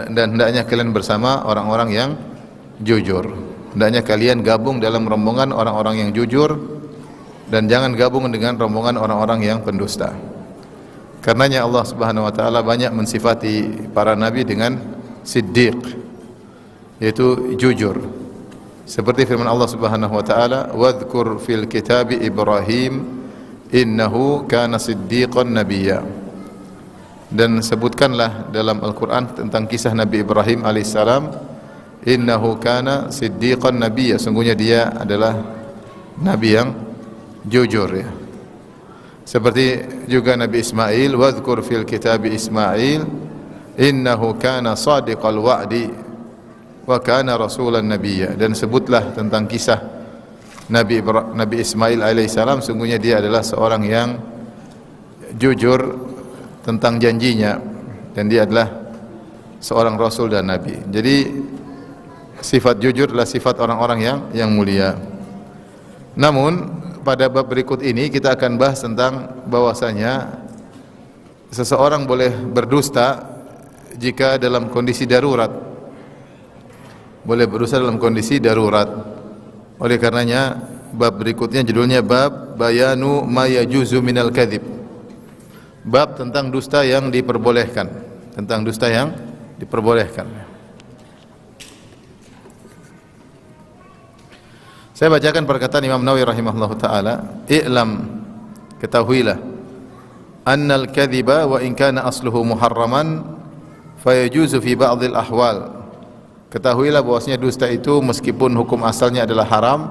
dan hendaknya kalian bersama orang-orang yang jujur. Hendaknya kalian gabung dalam rombongan orang-orang yang jujur dan jangan gabung dengan rombongan orang-orang yang pendusta. Karenanya Allah Subhanahu wa taala banyak mensifati para nabi dengan siddiq, yaitu jujur. Seperti firman Allah Subhanahu wa taala, "Wadhkur fil kitabi Ibrahim innahu kana siddiqan nabiyya." Dan sebutkanlah dalam Al-Qur'an tentang kisah Nabi Ibrahim alaihissalam, innahu kana siddiqan nabiyya, sungguhnya dia adalah nabi yang jujur ya. Seperti juga Nabi Ismail, wadhkur fil kitabi Ismail innahu kana sadiqal wa'di wa kana rasulan nabiyya. Dan sebutlah tentang kisah Nabi Ismail alaihissalam, sungguhnya dia adalah seorang yang jujur tentang janjinya dan dia adalah seorang rasul dan nabi. Jadi sifat jujur adalah sifat orang-orang yang mulia. Namun pada bab berikut ini kita akan bahas tentang bahwasanya seseorang boleh berdusta jika dalam kondisi darurat. Boleh berdusta dalam kondisi darurat. Oleh karenanya bab berikutnya judulnya bab bayanu ma yajuzu minal kadzib. Bab tentang dusta yang diperbolehkan, tentang dusta yang diperbolehkan. Saya bacakan perkataan Imam Nawawi rahimahullahu taala, "I'lam, ketahuilah, annal kadhiba wa in kana asluhu muharraman fayajuzu fi ba'dil ahwal." Ketahuilah bahwasanya dusta itu meskipun hukum asalnya adalah haram,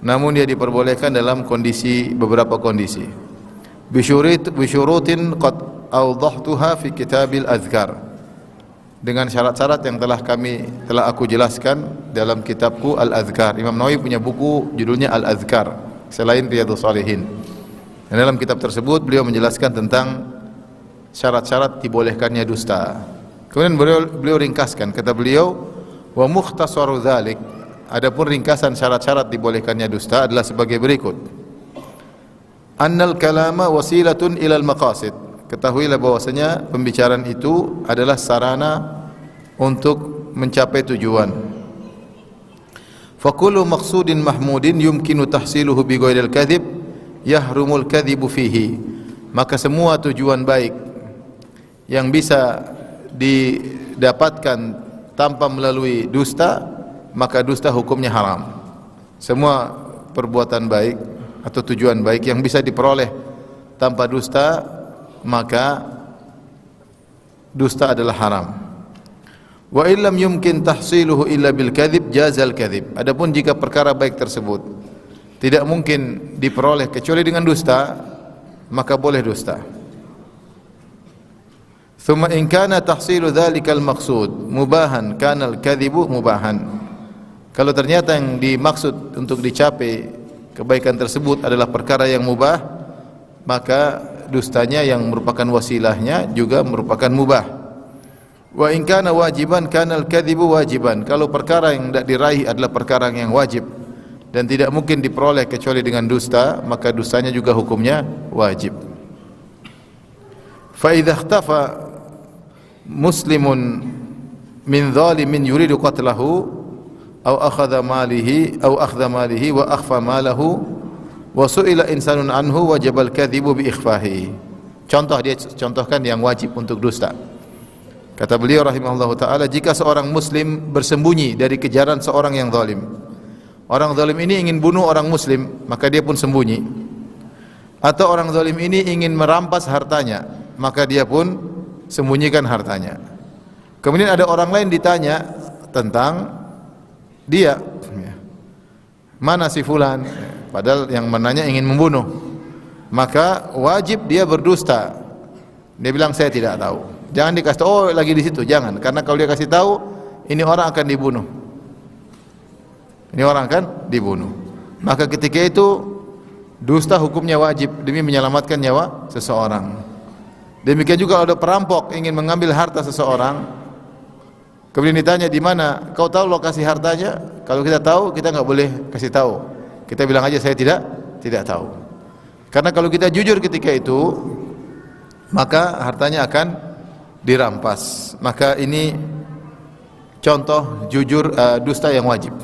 namun dia diperbolehkan dalam beberapa kondisi. Bisyurutin qad awdahtuha fi kitabil azkar, dengan syarat-syarat yang telah aku jelaskan dalam kitabku Al-Azkar. Imam Nawawi punya buku judulnya Al-Azkar selain Riyadhus Shalihin. Dan dalam kitab tersebut beliau menjelaskan tentang syarat-syarat dibolehkannya dusta. Kemudian beliau ringkaskan, kata beliau, wa mukhtasaru dzalik, adapun ringkasan syarat-syarat dibolehkannya dusta adalah sebagai berikut. Annal kalama wasilatun ilal maqasid. Ketahuilah bahwasanya pembicaraan itu adalah sarana untuk mencapai tujuan. Fa kullu maqsudin mahmudin yumkinu tahsiluhu bi ghairil kadhib yahrumul kadhibu fihi. Maka semua tujuan baik yang bisa didapatkan tanpa melalui dusta, maka dusta hukumnya haram. Semua perbuatan baik atau tujuan baik yang bisa diperoleh tanpa dusta, maka dusta adalah haram. Wa illam yumkin tahsiluhu illa bil kadzib jazal kadzib. Adapun jika perkara baik tersebut tidak mungkin diperoleh kecuali dengan dusta, maka boleh dusta. Thumma in kana tahsilu dzalikal maqsud mubahan kana al kadzibu mubahan. Kalau ternyata yang dimaksud untuk dicapai kebaikan tersebut adalah perkara yang mubah, maka dustanya yang merupakan wasilahnya juga merupakan mubah. Wa in kana wajiban kana al-kadzibu wajiban. Kalau perkara yang tidak diraih adalah perkara yang wajib dan tidak mungkin diperoleh kecuali dengan dusta, maka dustanya juga hukumnya wajib. Fa idza ikhtafa muslimun min zalimin yuridu qatlahu aw akhadha malihi wa akhfa malahu wa su'ila insanun anhu wajibal kadhibu bi ikhfahi. Contoh, dia contohkan yang wajib untuk dusta. Kata beliau rahimahullahu taala, jika seorang muslim bersembunyi dari kejaran seorang yang zalim. Orang zalim ini ingin bunuh orang muslim, maka dia pun sembunyi. Atau orang zalim ini ingin merampas hartanya, maka dia pun sembunyikan hartanya. Kemudian ada orang lain ditanya tentang dia, mana si fulan, padahal yang menanya ingin membunuh, maka wajib dia berdusta. Dia bilang saya tidak tahu. Jangan dikasih tahu, oh lagi di situ, jangan, karena kalau dia kasih tahu, ini orang akan dibunuh. Ini orang akan dibunuh. Maka ketika itu dusta hukumnya wajib demi menyelamatkan nyawa seseorang. Demikian juga kalau ada perampok ingin mengambil harta seseorang, kemudian ditanya di mana, kau tahu lokasi hartanya? Kalau kita tahu, kita enggak boleh kasih tahu. Kita bilang aja saya tidak tahu. Karena kalau kita jujur ketika itu, maka hartanya akan dirampas. Maka ini contoh jujur dusta yang wajib.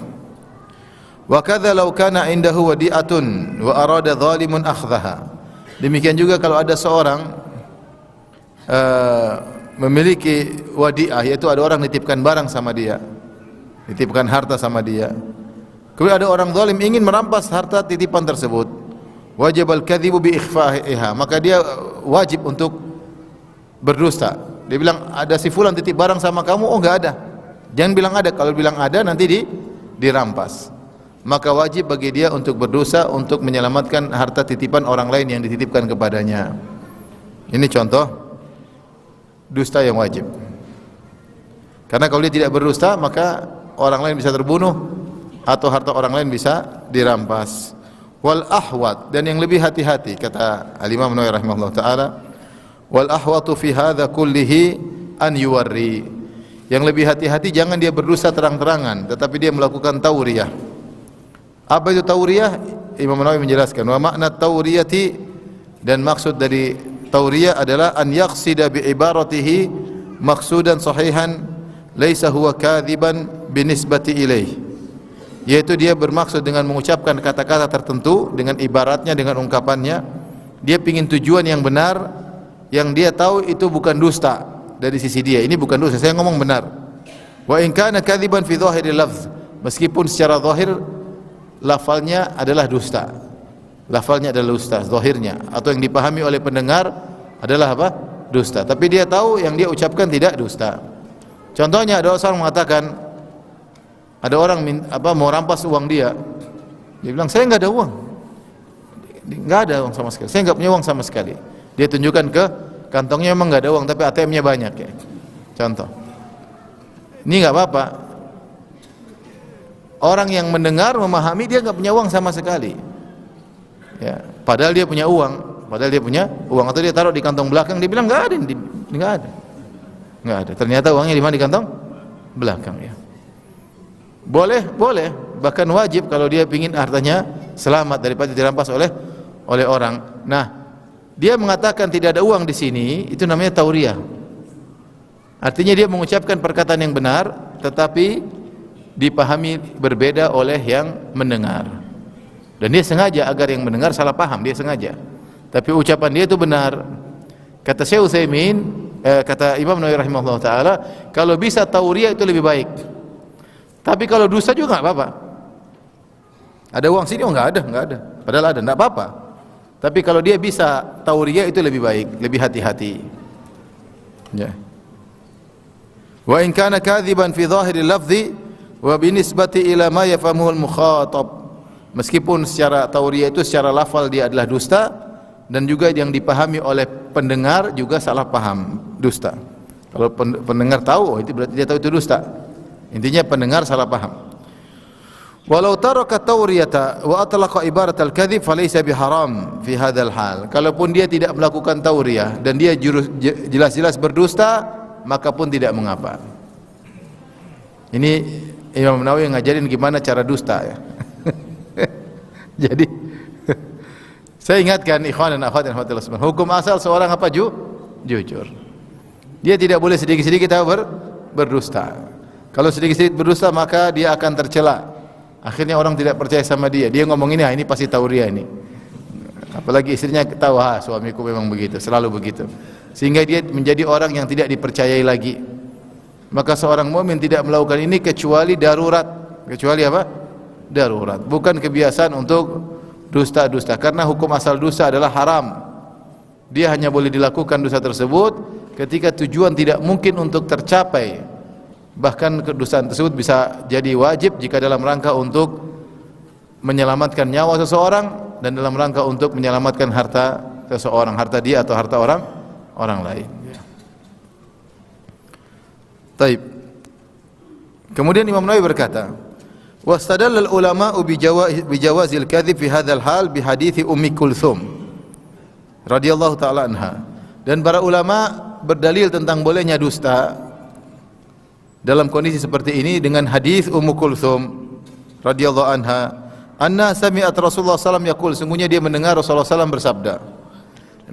Wa kadza law kana indahu wadi'atun wa arada zalimun akhdhaha. Demikian juga kalau ada seorang memiliki wadi'ah, yaitu ada orang nitipkan barang sama dia, nitipkan harta sama dia. Kemudian ada orang zalim ingin merampas harta titipan tersebut. Wajib al-kadhibu bi ikhfa'iha, maka dia wajib untuk berdusta. Dia bilang ada si fulan titip barang sama kamu, oh enggak ada. Jangan bilang ada, kalau bilang ada nanti dirampas. Maka wajib bagi dia untuk berdosa untuk menyelamatkan harta titipan orang lain yang dititipkan kepadanya. Ini contoh dusta yang wajib. Karena kalau dia tidak berdusta, maka orang lain bisa terbunuh atau harta orang lain bisa dirampas. Wal ahwat, dan yang lebih hati-hati, kata Al-Imam Nawawi rahimahullah taala, wal ahwatu fi hadza kullihi an yuwarri. Yang lebih hati-hati jangan dia berdusta terang-terangan, tetapi dia melakukan tauriyah. Apa itu tauriyah? Imam Nawawi menjelaskan, wa makna tauriyati, dan maksud dari tauriyah adalah an yaqsida bi ibaratihi maqsudan sahihan laisa huwa kadziban binisbati ilaih. Yaitu dia bermaksud dengan mengucapkan kata-kata tertentu dengan ibaratnya, dengan ungkapannya, dia ingin tujuan yang benar yang dia tahu itu bukan dusta dari sisi dia. Ini bukan dusta, saya ngomong benar. Wa in kana kadziban fi dhahiril lafz, meskipun secara zahir lafalnya adalah dusta, lafalnya adalah dusta zahirnya, atau yang dipahami oleh pendengar adalah apa? Dusta, tapi dia tahu yang dia ucapkan tidak dusta. Contohnya ada orang mengatakan, ada orang mau rampas uang dia bilang saya nggak ada uang, nggak ada uang sama sekali, saya nggak punya uang sama sekali. Dia tunjukkan ke kantongnya, memang nggak ada uang tapi ATM-nya banyak, ya. Contoh ini nggak apa-apa. Orang yang mendengar memahami dia nggak punya uang sama sekali, ya. Padahal dia punya uang, atau dia taruh di kantong belakang, dia bilang nggak ada, nggak ada. Ternyata uangnya di mana? Di kantong belakang, ya. Boleh, bahkan wajib kalau dia ingin hartanya selamat daripada dirampas oleh orang. Nah, dia mengatakan tidak ada uang di sini, itu namanya tauriyah. Artinya dia mengucapkan perkataan yang benar, tetapi dipahami berbeda oleh yang mendengar, dan dia sengaja agar yang mendengar salah paham, dia sengaja, tapi ucapan dia itu benar. Kata Syekh Utsaimin, kata Imam Nawawi rahimahullah taala, kalau bisa tauriyah itu lebih baik, tapi kalau dusta juga nggak apa-apa. Ada uang sini, oh nggak ada, padahal ada, nggak apa-apa. Tapi kalau dia bisa tauriyah itu lebih baik, lebih hati-hati, ya. Wa in kana kadziban fi dhahiril lafzi wa binisbati ila ma yafhamuhu al-mukhatab, meskipun secara tauriyah itu secara lafal dia adalah dusta, dan juga yang dipahami oleh pendengar juga salah paham, dusta. Kalau pendengar tahu, itu berarti dia tahu itu dusta. Intinya pendengar salah paham. Walau taraka tauriyata wa atlaqa ibarat al-kadzib falaysa biharam fi hadzal hal. Kalaupun dia tidak melakukan tauriyah dan dia jelas-jelas berdusta, maka pun tidak mengapa. Ini Imam Nawawi ngajarin gimana cara dusta, ya. Jadi saya ingatkan ikhwan dan akhwat yang rahmatillah subhanahu, hukum asal seorang apa? Jujur. Dia tidak boleh sedikit-sedikit berdusta. Kalau sedikit-sedikit berdusta maka dia akan tercela. Akhirnya orang tidak percaya sama dia. Dia ngomong ini pasti tauriyah ini. Apalagi istrinya tahu, suamiku memang begitu, selalu begitu. Sehingga dia menjadi orang yang tidak dipercayai lagi. Maka seorang mukmin tidak melakukan ini kecuali darurat. Kecuali apa? Darurat. Bukan kebiasaan untuk dusta-dusta, karena hukum asal dusta adalah haram. Dia hanya boleh dilakukan dusta tersebut ketika tujuan tidak mungkin untuk tercapai. Bahkan kedustaan tersebut bisa jadi wajib jika dalam rangka untuk menyelamatkan nyawa seseorang dan dalam rangka untuk menyelamatkan harta seseorang, harta dia atau harta orang lain. Taib. Kemudian Imam Nawawi berkata, wastadalla al-ulama'u bi jawazil kadhib fi hadzal hal bi hadithi Ummi Kulthum radhiyallahu ta'ala anha. Dan para ulama berdalil tentang bolehnya dusta dalam kondisi seperti ini dengan hadis Ummu Kulthum radhiyallahu anha, anna sami'at Rasulullah sallallahu alaihi wasallam yaqul, sungguhnya dia mendengar Rasulullah sallallahu alaihi wasallam bersabda,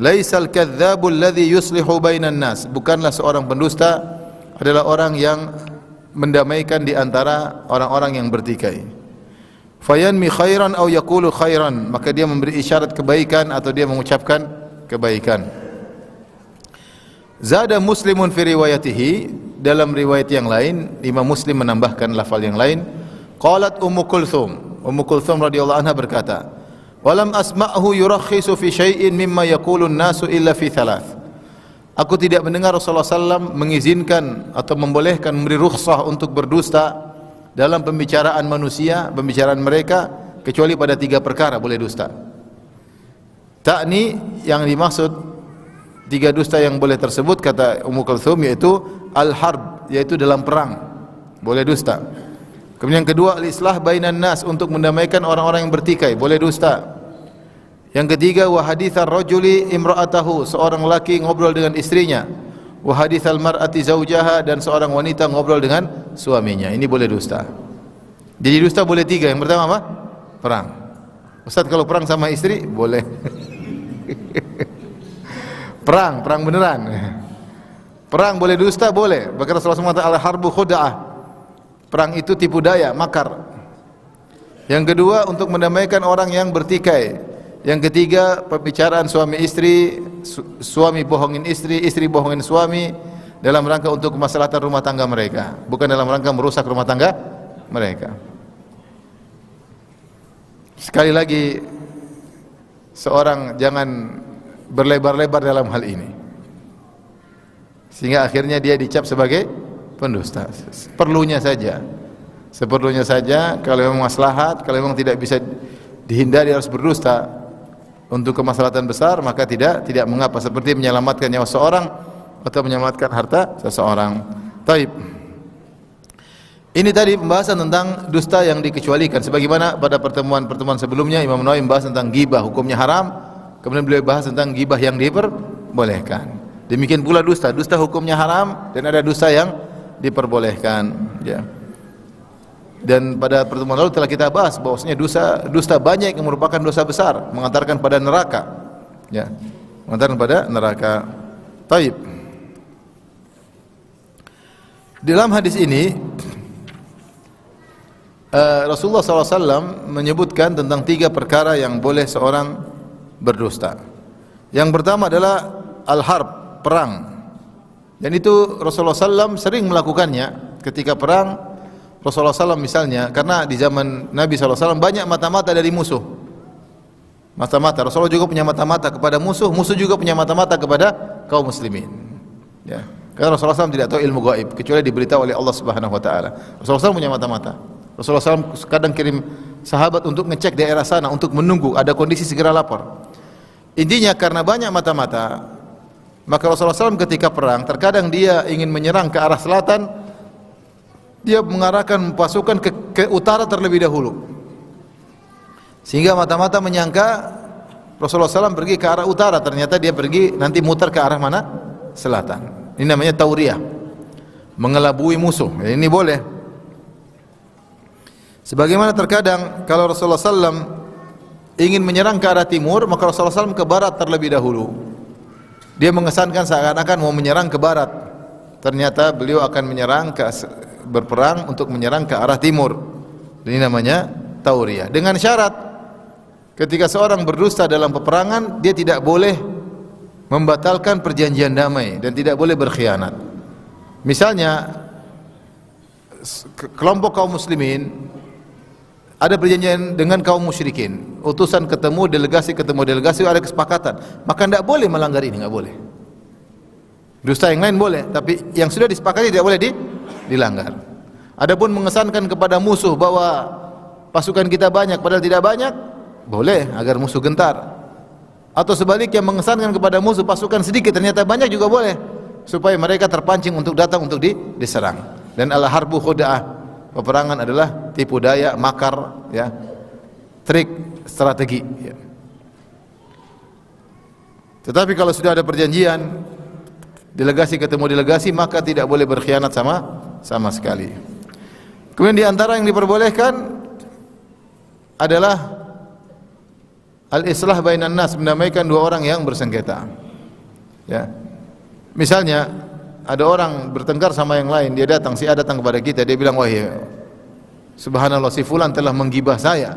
laisal kadzdzabul ladzi yuslihu bainan nas, bukanlah seorang pendusta adalah orang yang mendamaikan di antara orang-orang yang bertikai. Fayanmi khairan aw yaqulu khairan, maka dia memberi isyarat kebaikan atau dia mengucapkan kebaikan. Zada Muslimun fi riwayatihi, dalam riwayat yang lain Imam Muslim menambahkan lafal yang lain. Qalat Ummu Kulthum radhiyallahu anha berkata, "Walam asma'hu yurakhisu fi syai'in mimma yaqulu an-nasu illa fi thalath." Aku tidak mendengar Rasulullah SAW mengizinkan atau membolehkan, memberi rukhsah untuk berdusta dalam pembicaraan manusia, pembicaraan mereka, kecuali pada 3 perkara boleh dusta. Ta'ni, yang dimaksud 3 dusta yang boleh tersebut, kata Ummu Kulthum, yaitu al-harb, yaitu dalam perang boleh dusta. Kemudian yang kedua, al-islah bainan nas, untuk mendamaikan orang-orang yang bertikai, boleh dusta. Yang ketiga, wa haditsar rajuli imra'atahu, seorang laki ngobrol dengan istrinya. Wa haditsal mar'ati zaujaha, dan seorang wanita ngobrol dengan suaminya. Ini boleh dusta. Jadi dusta boleh 3. Yang pertama apa? Perang. Ustaz, kalau perang sama istri boleh. perang beneran. Perang boleh dusta, boleh. Bahkan Rasulullah SAW mengatakan al-harbu khuda'ah. Perang itu tipu daya, makar. Yang kedua, untuk mendamaikan orang yang bertikai. Yang ketiga, pembicaraan suami istri, suami bohongin istri, istri bohongin suami, dalam rangka untuk kemaslahatan rumah tangga mereka, bukan dalam rangka merusak rumah tangga mereka. Sekali lagi, seorang jangan berlebar-lebar dalam hal ini, sehingga akhirnya dia dicap sebagai pendusta. Seperlunya saja. Kalau memang maslahat, kalau memang tidak bisa dihindari harus berdusta untuk kemaslahatan besar, maka tidak mengapa, seperti menyelamatkan nyawa seorang atau menyelamatkan harta seseorang. Taib. Ini tadi pembahasan tentang dusta yang dikecualikan. Sebagaimana pada pertemuan sebelumnya Imam Nawawi membahas tentang ghibah, hukumnya haram, kemudian beliau bahas tentang ghibah yang diperbolehkan. Demikian pula dusta hukumnya haram dan ada dusta yang diperbolehkan, ya. Dan pada pertemuan lalu telah kita bahas bahwasanya dusta banyak yang merupakan dosa besar, mengantarkan pada neraka, ya, mengantarkan pada neraka. Taib. Dalam hadis ini Rasulullah SAW menyebutkan tentang 3 perkara yang boleh seorang berdusta. Yang pertama adalah al-harb, perang. Dan itu Rasulullah SAW sering melakukannya ketika perang. Rasulullah SAW misalnya, karena di zaman Nabi SAW banyak mata-mata dari musuh. Mata-mata, Rasulullah juga punya mata-mata kepada musuh, musuh juga punya mata-mata kepada kaum muslimin, ya. Karena Rasulullah SAW tidak tahu ilmu gaib kecuali diberitahu oleh Allah Subhanahu Wa Taala. Rasulullah SAW punya mata-mata. Rasulullah SAW kadang kirim sahabat untuk ngecek daerah sana, untuk menunggu ada kondisi segera lapor. Intinya karena banyak mata-mata, maka Rasulullah SAW ketika perang, terkadang dia ingin menyerang ke arah selatan, dia mengarahkan pasukan ke utara terlebih dahulu, sehingga mata-mata menyangka Rasulullah SAW pergi ke arah utara, ternyata dia pergi nanti muter ke arah mana? Selatan. Ini namanya tauriyah, mengelabui musuh. Ini boleh. Sebagaimana terkadang kalau Rasulullah SAW ingin menyerang ke arah timur, maka Rasulullah SAW ke barat terlebih dahulu. Dia mengesankan seakan-akan mau menyerang ke barat, ternyata beliau akan menyerang berperang untuk menyerang ke arah timur. Ini namanya tauriyah. Dengan syarat ketika seorang berdusta dalam peperangan, dia tidak boleh membatalkan perjanjian damai dan tidak boleh berkhianat. Misalnya kelompok kaum muslimin ada perjanjian dengan kaum musyrikin, utusan ketemu delegasi, ada kesepakatan, maka tidak boleh melanggar ini, tidak boleh. Dusta yang lain boleh, tapi yang sudah disepakati tidak boleh dilanggar. Adapun mengesankan kepada musuh bahwa pasukan kita banyak padahal tidak banyak, boleh agar musuh gentar. Atau sebaliknya mengesankan kepada musuh pasukan sedikit ternyata banyak juga boleh, supaya mereka terpancing untuk datang untuk diserang. Dan al-harbu khuda'ah, peperangan adalah tipu daya, makar, ya, trik, strategi, ya. Tetapi kalau sudah ada perjanjian, delegasi ketemu delegasi, maka tidak boleh berkhianat sama sekali. Kemudian di antara yang diperbolehkan adalah al-islah bainan nas, mendamaikan 2 orang yang bersengketa. Ya. Misalnya ada orang bertengkar sama yang lain, dia datang, si A datang kepada kita, dia bilang, wahai subhanallah, si fulan telah menggibah saya.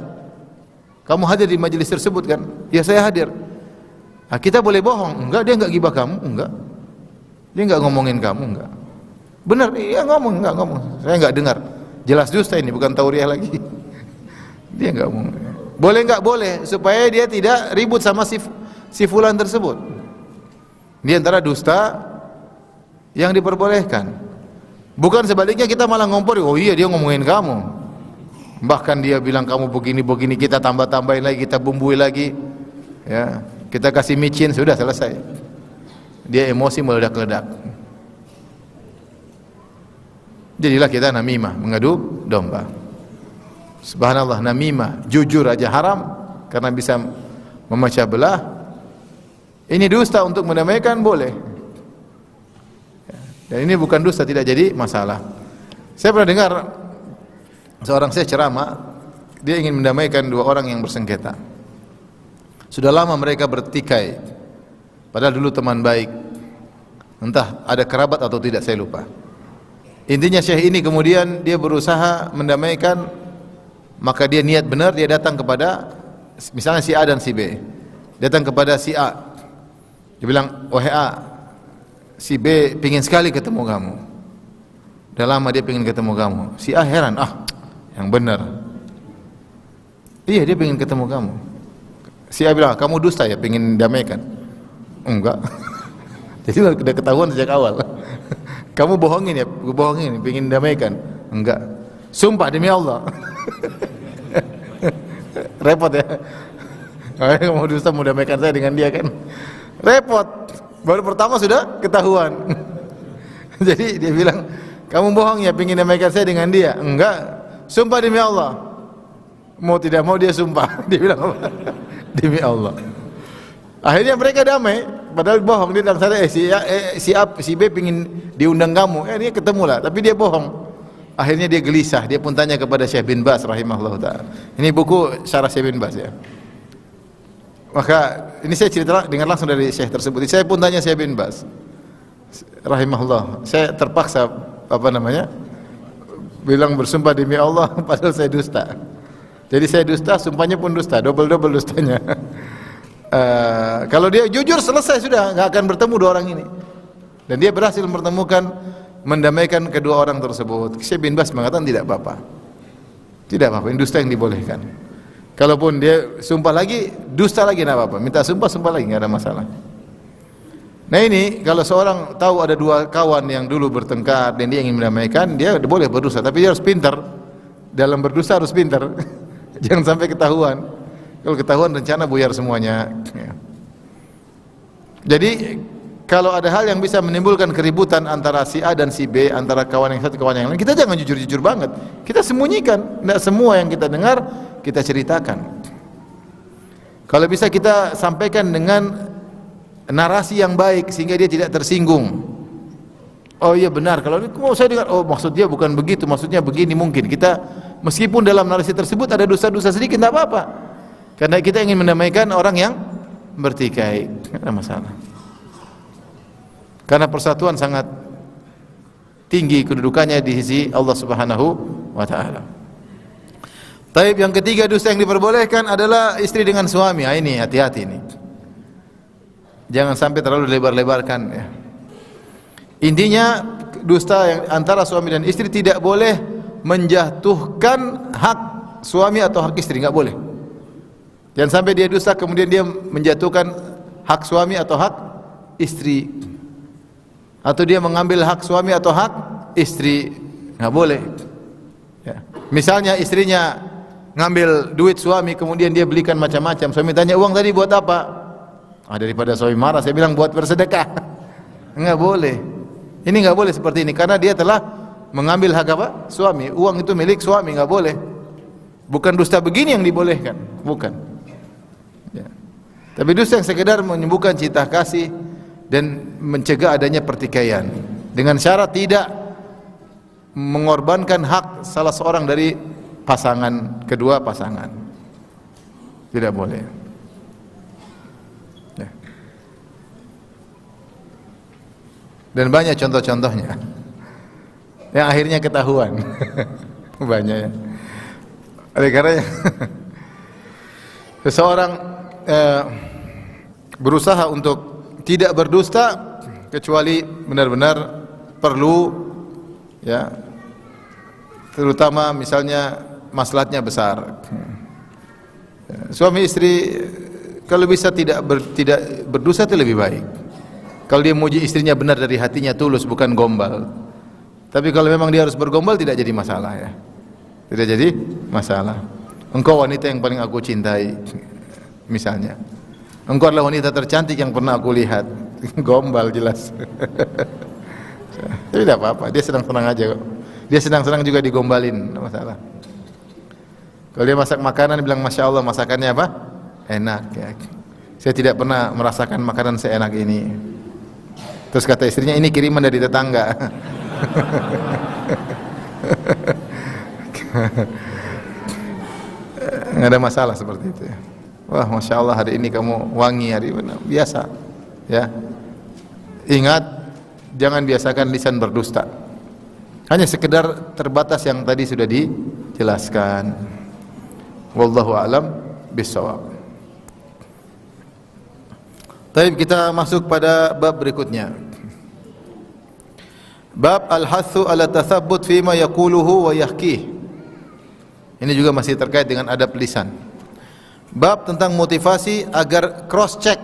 Kamu hadir di majelis tersebut kan? Ya, saya hadir. Nah, kita boleh bohong? Enggak, dia enggak gibah kamu, enggak. Dia enggak ngomongin kamu, enggak. Benar, iya ngomong, enggak ngomong. Saya enggak dengar. Jelas dusta ini, bukan tauriah lagi. Dia enggak ngomong. Boleh enggak? Boleh, supaya dia tidak ribut sama si fulan tersebut. Di antara dusta yang diperbolehkan. Bukan sebaliknya kita malah ngompor, oh iya dia ngomongin kamu. Bahkan dia bilang kamu begini-begini, kita tambah-tambahin lagi, kita bumbui lagi. Ya, kita kasih micin, sudah selesai. Dia emosi meledak-ledak. Jadilah kita namimah, mengadu domba. Subhanallah, namimah, jujur aja haram karena bisa memecah belah. Ini dusta untuk mendamaikan boleh. Dan ini bukan dusta, tidak jadi masalah. Saya pernah dengar seorang syekh ceramah, dia ingin mendamaikan dua orang yang bersengketa. Sudah lama mereka bertikai, padahal dulu teman baik. Entah ada kerabat atau tidak, saya lupa. Intinya syekh ini kemudian dia berusaha mendamaikan, maka dia niat benar, dia datang kepada misalnya si A dan si B. Datang kepada si A. Dia bilang, wahai A, si B pingin sekali ketemu kamu. Udah lama dia pingin ketemu kamu. Si A heran, yang benar. Iya, dia pingin ketemu kamu. Si A bilang, kamu dusta ya, pingin damaikan? Enggak. Jadi udah ketahuan sejak awal. Kamu bohongin ya, bohongin, pingin damaikan? Enggak. Sumpah demi Allah. Repot ya. Kamu dusta mau damaikan saya dengan dia kan? Repot. Baru pertama sudah ketahuan. Jadi dia bilang, kamu bohong ya, pingin damaikan saya dengan dia? Enggak. Sumpah demi Allah. Mau tidak mau dia sumpah. Dia bilang apa? Demi Allah. Akhirnya mereka damai, padahal bohong. Dia bilang saya si B pingin diundang kamu. Dia ketemu lah, tapi dia bohong. Akhirnya dia gelisah, dia pun tanya kepada Syekh bin Baz rahimahullah ta'ala. Ini buku syarah Syekh bin Baz ya. Maka ini saya cerita dengar langsung dari Syekh tersebut. Saya pun tanya Syekh bin Baz rahimahullah. Saya terpaksa bilang bersumpah demi Allah padahal saya dusta. Jadi saya dusta, sumpahnya pun dusta, double dustanya. Kalau dia jujur selesai sudah, nggak akan bertemu dua orang ini. Dan dia berhasil mendamaikan kedua orang tersebut. Syekh bin Baz mengatakan tidak apa-apa. Tidak apa-apa, ini dusta yang dibolehkan. Kalaupun dia sumpah lagi, dusta lagi tidak apa-apa. Minta sumpah lagi, nggak ada masalah. Nah ini kalau seorang tahu ada dua kawan yang dulu bertengkar dan dia ingin mendamaikan, dia boleh berdusta, tapi dia harus pintar. Dalam berdusta harus pintar. Jangan sampai ketahuan. Kalau ketahuan rencana buyar semuanya. Jadi kalau ada hal yang bisa menimbulkan keributan antara si A dan si B, antara kawan yang satu kawan yang lain, kita jangan jujur-jujur banget. Kita sembunyikan. Tidak semua yang kita dengar kita ceritakan. Kalau bisa kita sampaikan dengan narasi yang baik sehingga dia tidak tersinggung. Oh iya benar, kalau saya dengar, oh maksud dia bukan begitu, maksudnya begini. Mungkin kita meskipun dalam narasi tersebut ada dosa-dosa sedikit, tidak apa-apa, karena kita ingin mendamaikan orang yang bertikai. Tidak ada masalah, karena persatuan sangat tinggi kedudukannya di sisi Allah Subhanahu wa ta'ala. Taib, yang ketiga dosa yang diperbolehkan adalah istri dengan suami. Ini hati-hati ini. Jangan sampai terlalu lebar-lebarkan ya. Intinya dusta yang antara suami dan istri tidak boleh menjatuhkan hak suami atau hak istri, enggak boleh. Jangan sampai dia dusta kemudian dia menjatuhkan hak suami atau hak istri, atau dia mengambil hak suami atau hak istri, enggak boleh ya. Misalnya istrinya ngambil duit suami kemudian dia belikan macam-macam, suami tanya uang tadi buat apa? Daripada suami marah, saya bilang buat bersedekah. Enggak boleh. Ini enggak boleh seperti ini karena dia telah mengambil hak apa? Suami. Uang itu milik suami, enggak boleh. Bukan dusta begini yang dibolehkan, bukan. Ya. Tapi dusta yang sekedar menyembuhkan cinta kasih dan mencegah adanya pertikaian dengan syarat tidak mengorbankan hak salah seorang dari kedua pasangan. Tidak boleh. Ya. Dan banyak contoh-contohnya yang akhirnya ketahuan. Banyak ya. Oleh karenanya seseorang berusaha untuk tidak berdusta kecuali benar-benar perlu, ya, terutama misalnya maslahatnya besar. Suami istri kalau bisa tidak berdusta itu lebih baik. Kalau dia muji istrinya benar dari hatinya tulus, bukan gombal. Tapi kalau memang dia harus bergombal, tidak jadi masalah ya. Tidak jadi masalah. Engkau wanita yang paling aku cintai, misalnya. Engkau adalah wanita tercantik yang pernah aku lihat. Gombal jelas. Tapi tidak apa-apa, dia senang-senang aja kok. Dia senang-senang juga digombalin, tidak masalah. Kalau dia masak makanan, bilang Masya Allah, masakannya apa? Enak ya. Saya tidak pernah merasakan makanan seenak ini. Terus kata istrinya, ini kiriman dari tetangga. Nggak ada masalah seperti itu ya. Wah, Masya Allah hari ini kamu wangi, hari ini biasa ya. Ingat, jangan biasakan lisan berdusta. Hanya sekedar terbatas yang tadi sudah dijelaskan. Wallahu a'lam bishawab. Baik, kita masuk pada bab berikutnya. Bab al-hathu ala tathabbut fima yaquluhu wa yahkih. Ini juga masih terkait dengan adab lisan. Bab tentang motivasi agar cross check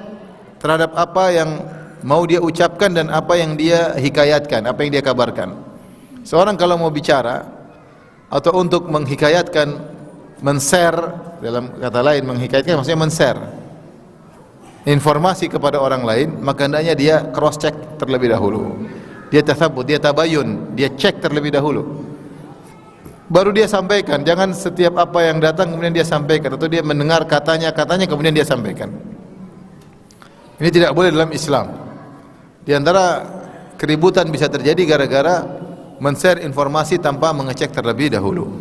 terhadap apa yang mau dia ucapkan dan apa yang dia hikayatkan, apa yang dia kabarkan. Seorang kalau mau bicara atau untuk menghikayatkan, men-share, dalam kata lain menghikayatkan maksudnya men-share informasi kepada orang lain, maka hendaknya dia cross check terlebih dahulu. Dia tathabbut, dia tabayun, dia cek terlebih dahulu. Baru dia sampaikan. Jangan setiap apa yang datang kemudian dia sampaikan, atau dia mendengar katanya kemudian dia sampaikan. Ini tidak boleh dalam Islam. Di antara keributan bisa terjadi gara-gara men-share informasi tanpa mengecek terlebih dahulu.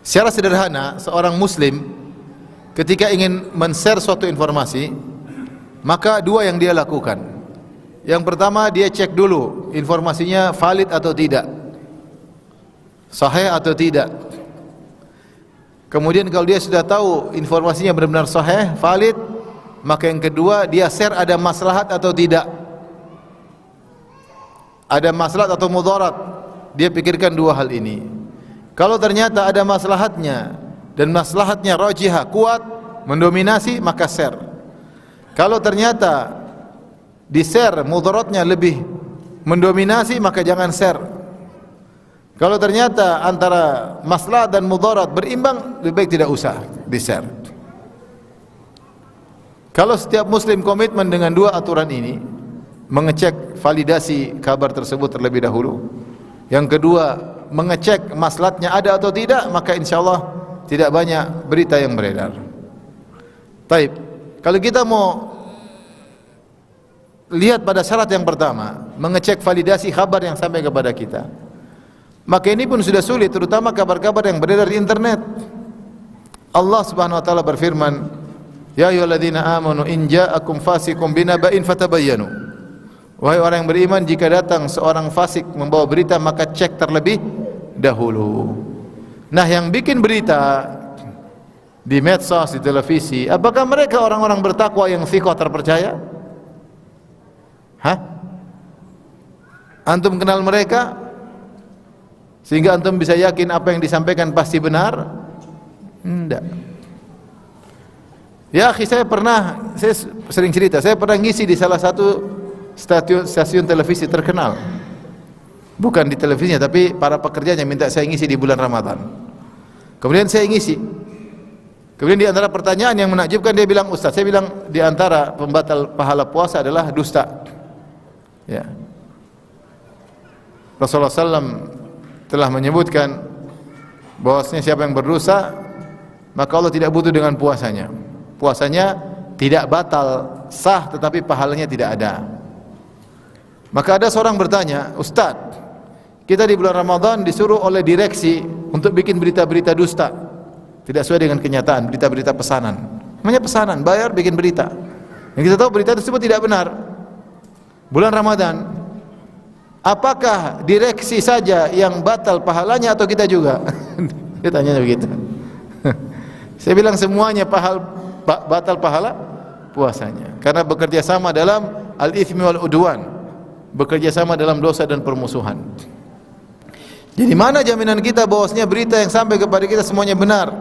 Secara sederhana, seorang muslim ketika ingin men-share suatu informasi, maka dua yang dia lakukan. Yang pertama, dia cek dulu informasinya valid atau tidak, sahih atau tidak. Kemudian kalau dia sudah tahu informasinya benar-benar sahih, valid, maka yang kedua dia share ada maslahat atau tidak, ada maslahat atau mudarat. Dia pikirkan dua hal ini. Kalau ternyata ada maslahatnya dan maslahatnya rajihah, kuat, mendominasi, maka share. Kalau ternyata di share mudaratnya lebih mendominasi, maka jangan share. Kalau ternyata antara maslahat dan mudarat berimbang, lebih baik tidak usah di share. Kalau setiap muslim komitmen dengan dua aturan ini, mengecek validasi kabar tersebut terlebih dahulu, yang kedua mengecek maslahatnya ada atau tidak, maka insyaallah tidak banyak berita yang beredar. Taib. Kalau kita mau lihat pada syarat yang pertama, mengecek validasi kabar yang sampai kepada kita, maka ini pun sudah sulit, terutama kabar-kabar yang beredar di internet. Allah Subhanahu wa taala berfirman, "Ya ayyuhalladzina amanu in ja'akum fasiqun binaba'in fatabayyanu." Wahai orang yang beriman, jika datang seorang fasik membawa berita, maka cek terlebih dahulu. Nah, yang bikin berita di medsos, di televisi, apakah mereka orang-orang bertakwa yang thiqah terpercaya? Hah? Antum kenal mereka sehingga antum bisa yakin apa yang disampaikan pasti benar? Tidak. Ya, saya sering cerita, saya pernah ngisi di salah satu stasiun televisi terkenal. Bukan di televisinya, tapi para pekerjanya minta saya ngisi di bulan Ramadan. Kemudian saya ngisi. Kemudian di antara pertanyaan yang menakjubkan, dia bilang, "Ustaz," saya bilang, "di antara pembatal pahala puasa adalah dusta." Ya. Rasulullah SAW telah menyebutkan bahwasanya siapa yang berdosa, maka Allah tidak butuh dengan puasanya. Puasanya tidak batal, sah, tetapi pahalanya tidak ada. Maka ada seorang bertanya, "Ustaz, kita di bulan Ramadan disuruh oleh direksi untuk bikin berita-berita dusta, tidak sesuai dengan kenyataan, berita-berita pesanan. Namanya pesanan, bayar bikin berita. Yang kita tahu berita tersebut tidak benar. Bulan Ramadan, apakah direksi saja yang batal pahalanya atau kita juga? Dia tanya begitu. Saya bilang semuanya batal pahala puasanya, karena bekerja sama dalam al-ithmi wal udwan, bekerja sama dalam dosa dan permusuhan. Jadi mana jaminan kita bahwasanya berita yang sampai kepada kita semuanya benar?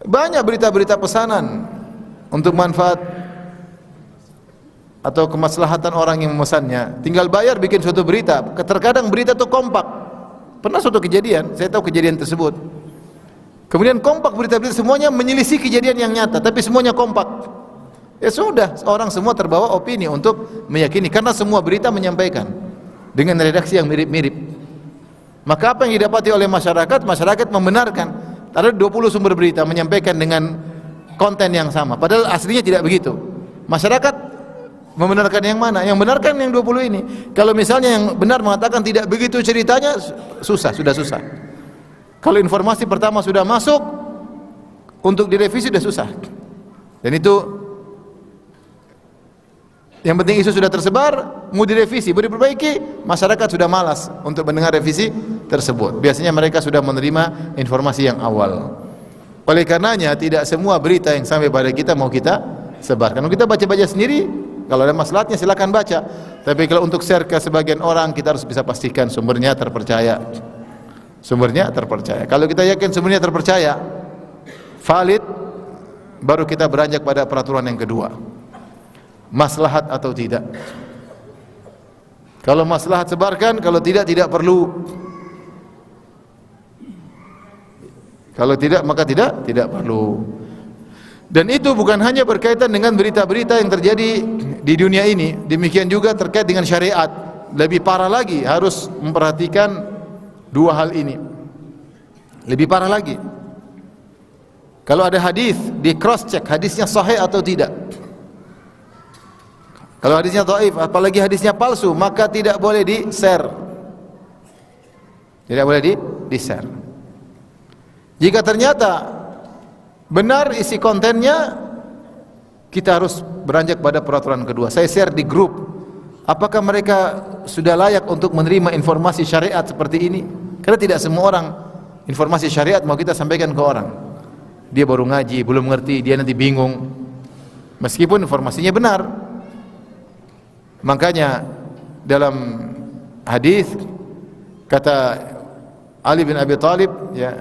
Banyak berita-berita pesanan untuk manfaat atau kemaslahatan orang yang memesannya. Tinggal bayar bikin suatu berita. Terkadang berita itu kompak. Pernah suatu kejadian, saya tahu kejadian tersebut. Kemudian kompak berita-berita semuanya menyelisih kejadian yang nyata, tapi semuanya kompak. Ya sudah, orang semua terbawa opini untuk meyakini, karena semua berita menyampaikan dengan redaksi yang mirip-mirip. Maka apa yang didapati oleh masyarakat? Masyarakat membenarkan. Ada 20 sumber berita menyampaikan dengan konten yang sama, padahal aslinya tidak begitu. Masyarakat membenarkan yang mana? Yang benarkan yang 20 ini. Kalau misalnya yang benar mengatakan tidak begitu ceritanya, sudah susah. Kalau informasi pertama sudah masuk, untuk direvisi sudah susah. Dan itu, yang penting isu sudah tersebar, mau direvisi, mau diperbaiki, masyarakat sudah malas untuk mendengar revisi tersebut. Biasanya mereka sudah menerima informasi yang awal. Oleh karenanya tidak semua berita yang sampai pada kita mau kita sebarkan. Kalau kita baca-baca sendiri, kalau ada maslahatnya silakan baca. Tapi kalau untuk share ke sebagian orang, kita harus bisa pastikan sumbernya terpercaya. Sumbernya terpercaya. Kalau kita yakin sumbernya terpercaya, valid, baru kita beranjak pada peraturan yang kedua. Maslahat atau tidak. Kalau maslahat sebarkan, kalau tidak perlu. Kalau tidak maka tidak perlu. Dan itu bukan hanya berkaitan dengan berita-berita yang terjadi di dunia ini, demikian juga terkait dengan syariat. Lebih parah lagi, harus memperhatikan dua hal ini. Lebih parah lagi, kalau ada hadis, di cross check hadisnya sahih atau tidak. Kalau hadisnya dhaif, apalagi hadisnya palsu, maka tidak boleh di-share. Tidak boleh di-share. Jika ternyata benar isi kontennya, kita harus beranjak pada peraturan kedua. Saya share di grup. Apakah mereka sudah layak untuk menerima informasi syariat seperti ini? Karena tidak semua orang informasi syariat mau kita sampaikan ke orang. Dia baru ngaji, belum ngerti, dia nanti bingung. Meskipun informasinya benar. Makanya dalam hadis kata Ali bin Abi Thalib, ya,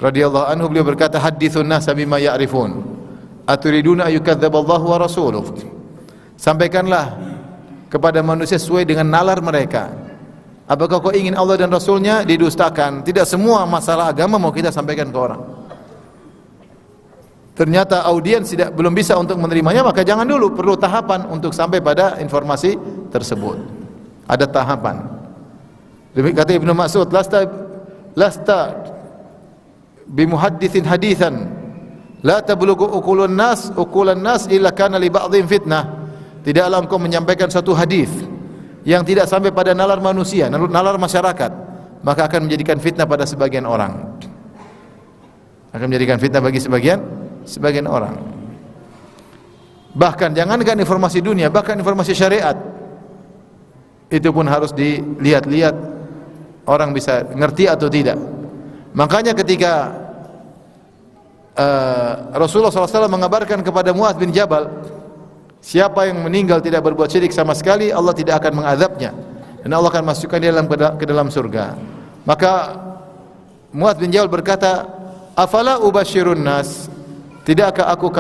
radhiyallahu anhu, beliau berkata, hadithun nas bima ya'rifun aturiduna ayyukadzdzaballahu wa rasuluh. Sampaikanlah kepada manusia sesuai dengan nalar mereka. Apakah kau ingin Allah dan Rasulnya didustakan? Tidak semua masalah agama mau kita sampaikan ke orang. Ternyata audiens belum bisa untuk menerimanya, maka jangan dulu, perlu tahapan untuk sampai pada informasi tersebut. Ada tahapan. Demikian kata Ibnu Mas'ud, lasta bimuhadditsin haditsan la tablughu uqulan nas illa kana li ba'dhin fitnah. Tidaklah engkau menyampaikan satu hadis yang tidak sampai pada nalar manusia, nalar masyarakat, maka akan menjadikan fitnah pada sebagian orang. Akan menjadikan fitnah bagi sebagian orang. Bahkan jangankan informasi dunia, bahkan informasi syariat itu pun harus dilihat-lihat orang bisa ngerti atau tidak. Makanya ketika Rasulullah SAW mengabarkan kepada Muadz bin Jabal, siapa yang meninggal tidak berbuat syirik sama sekali, Allah tidak akan mengadabnya dan Allah akan masukkan dia ke dalam surga. Maka Muadz bin Jabal berkata, afala ubashirun nas, tidakkah aku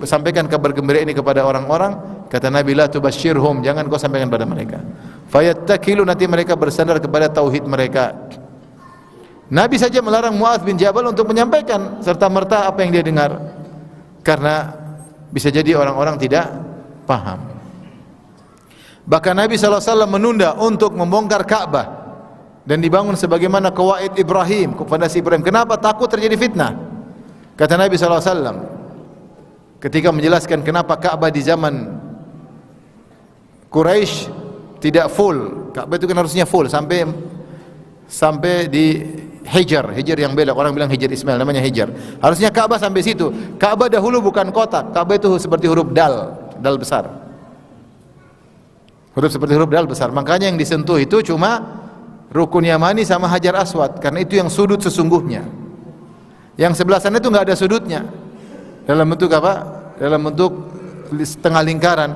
sampaikan kabar gembira ini kepada orang-orang? Kata Nabi, la tubashirhum, jangan kau sampaikan pada mereka. Fayattakilu, nanti mereka bersandar kepada tauhid mereka. Nabi saja melarang Muadz bin Jabal untuk menyampaikan serta merta apa yang dia dengar, karena bisa jadi orang-orang tidak paham. Bahkan Nabi SAW menunda untuk membongkar Ka'bah dan dibangun sebagaimana qawaid Ibrahim, fondasi Ibrahim. Kenapa? Takut terjadi fitnah. Kata Nabi SAW ketika menjelaskan kenapa Ka'bah di zaman Quraisy tidak full. Ka'bah itu kan harusnya full sampai di Hijar yang belok, orang bilang Hijar Ismail, namanya Hijar. Harusnya Ka'bah sampai situ. Ka'bah dahulu bukan kotak, Ka'bah itu seperti huruf dal besar. Huruf seperti huruf dal besar. Makanya yang disentuh itu cuma Rukun Yamani sama Hajar Aswad, karena itu yang sudut sesungguhnya. Yang sebelah sana itu nggak ada sudutnya. Dalam bentuk apa? Dalam bentuk setengah lingkaran.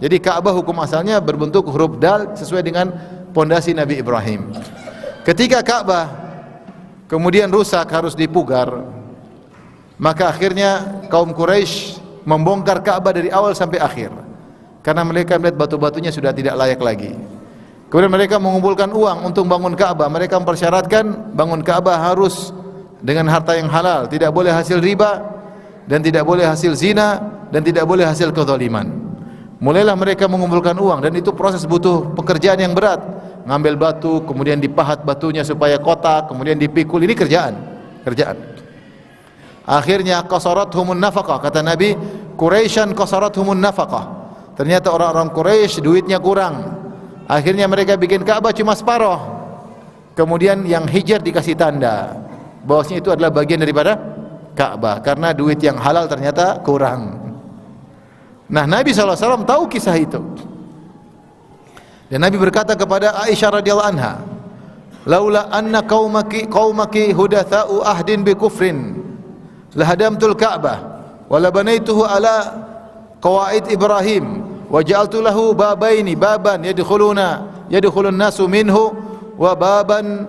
Jadi Ka'bah hukum asalnya berbentuk huruf dal sesuai dengan pondasi Nabi Ibrahim. Ketika Ka'bah kemudian rusak, harus dipugar, maka akhirnya kaum Quraisy membongkar Ka'bah dari awal sampai akhir, karena mereka melihat batu-batunya sudah tidak layak lagi. Kemudian mereka mengumpulkan uang untuk bangun Ka'bah. Mereka mempersyaratkan bangun Ka'bah harus dengan harta yang halal, tidak boleh hasil riba, dan tidak boleh hasil zina, dan tidak boleh hasil kezaliman. Mulailah mereka mengumpulkan uang, dan itu proses butuh pekerjaan yang berat. Ngambil batu, kemudian dipahat batunya supaya kotak, kemudian dipikul. Ini kerjaan. Akhirnya qasarathum nafaqah, kata Nabi, Quraisyan qasarathum nafaqah. Ternyata orang-orang Quraisy duitnya kurang. Akhirnya mereka bikin Ka'bah cuma separuh. Kemudian yang hijr dikasih tanda bahwasanya itu adalah bagian daripada Ka'bah, karena duit yang halal ternyata kurang. Nah, Nabi SAW tahu kisah itu. Dan Nabi berkata kepada Aisyah radhiyallahu anha, "Laula anna qaumaki hudatsa'u ahdin bi kufrin lahadamtul Ka'bah wa labanaituhu ala qawaid Ibrahim wa ja'altu lahu babaini, baban yadkhulun nasu minhu wa baban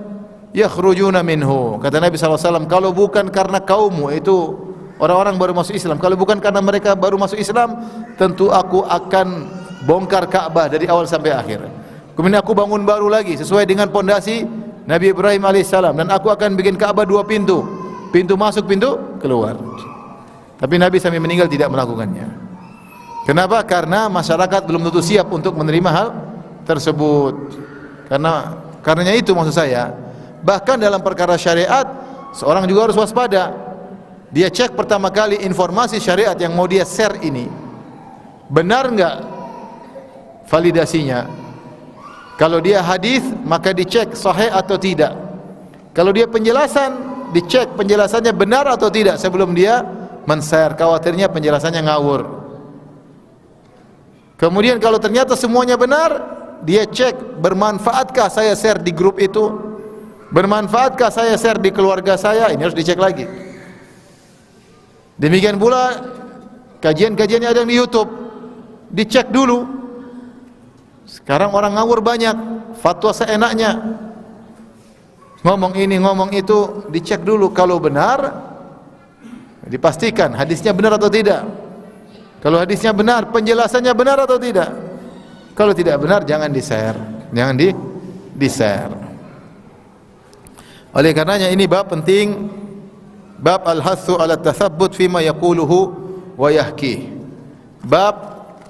yakhrujuna minhu." Kata Nabi SAW, kalau bukan karena kaummu itu orang-orang baru masuk Islam, kalau bukan karena mereka baru masuk Islam, tentu aku akan bongkar Ka'bah dari awal sampai akhir. Kemudian aku bangun baru lagi sesuai dengan pondasi Nabi Ibrahim alaihissalam, dan aku akan bikin Ka'bah 2 pintu, pintu masuk, pintu keluar. Tapi Nabi sampai meninggal tidak melakukannya. Kenapa? Karena masyarakat belum tentu siap untuk menerima hal tersebut. Karenanya itu maksud saya, bahkan dalam perkara syariat seorang juga harus waspada. Dia cek pertama kali informasi syariat yang mau dia share ini benar enggak validasinya. Kalau dia hadis, maka dicek sahih atau tidak. Kalau dia penjelasan, dicek penjelasannya benar atau tidak sebelum dia men-share, khawatirnya penjelasannya ngawur. Kemudian kalau ternyata semuanya benar, dia cek bermanfaatkah saya share di grup itu, bermanfaatkah saya share di keluarga saya. Ini harus dicek lagi. Demikian pula kajian-kajian yang ada di YouTube, dicek dulu. Sekarang orang ngawur banyak, fatwa seenaknya, ngomong ini ngomong itu, dicek dulu. Kalau benar, dipastikan hadisnya benar atau tidak. Kalau hadisnya benar, penjelasannya benar atau tidak. Kalau tidak benar, jangan di-share, jangan di-share. Oleh karenanya ini bab penting, bab al-hathu ala tathabbut fima yaquluhu wa yahki. Bab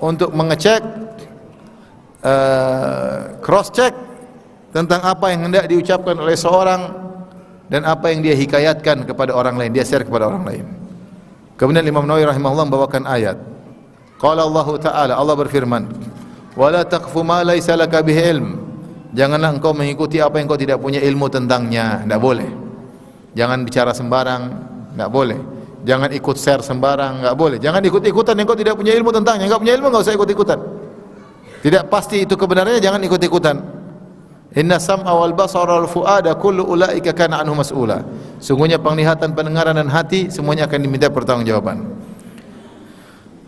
untuk mengecek, cross check tentang apa yang hendak diucapkan oleh seorang dan apa yang dia hikayatkan kepada orang lain, dia share kepada orang lain. Kemudian Imam Nawawi rahimahullah membawakan ayat. Qala Allah Ta'ala, Allah berfirman, "Wala taqfu ma laysa laka bihi ilm." Janganlah engkau mengikuti apa yang kau tidak punya ilmu tentangnya, tidak boleh. Jangan bicara sembarang, tidak boleh. Jangan ikut share sembarang, tidak boleh. Jangan ikut-ikutan yang kau tidak punya ilmu tentangnya. Enggak punya ilmu, enggak usah ikut-ikutan. Tidak pasti itu kebenarannya, jangan ikut-ikutan. Inna sam'a wal basara wal fuada kullu ulaika kana anhu mas'ula. Sungguhnya penglihatan, pendengaran dan hati semuanya akan diminta pertanggungjawaban.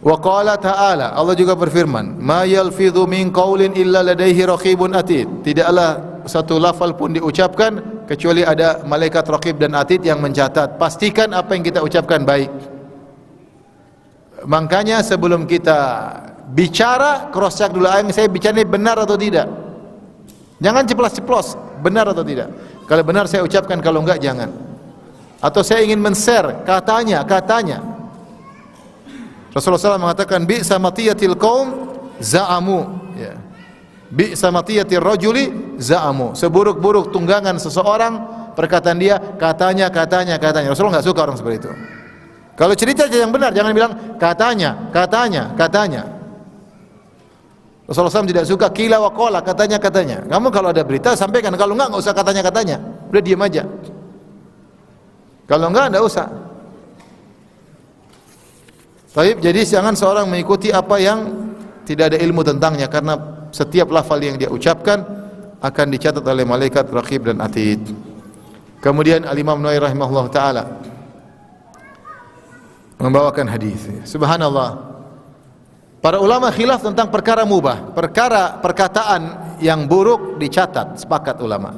Wa qala ta'ala, Allah juga berfirman, "Ma yalfidhu min qaulin illa ladaihi raqibun atid." Tidaklah satu lafal pun diucapkan kecuali ada malaikat raqib dan atid yang mencatat. Pastikan apa yang kita ucapkan baik. Makanya sebelum kita bicara, cross check dulu, yang saya bicara ini benar atau tidak. Jangan ceplos-ceplos, benar atau tidak. Kalau benar saya ucapkan, kalau enggak jangan. Atau saya ingin men-share, katanya. Rasulullah SAW mengatakan, bi'sa matiyatil qaum za'amu, ya. Bi'sa matiyatil rajuli za'amu. Seburuk-buruk tunggangan seseorang, perkataan dia, katanya. Rasulullah enggak suka orang seperti itu. Kalau cerita yang benar, jangan bilang katanya. Rasulullah SAW tidak suka kila wa qala, katanya. Kamu kalau ada berita sampaikan, kalau enggak usah katanya. Udah diam aja. Kalau enggak usah. Baik, jadi jangan seorang mengikuti apa yang tidak ada ilmu tentangnya, karena setiap lafal yang dia ucapkan akan dicatat oleh malaikat Raqib dan Atid. Kemudian Al-Imam Nawawi rahimahullah taala membawakan hadis. Subhanallah. Para ulama khilaf tentang perkara mubah. Perkataan yang buruk dicatat, sepakat ulama.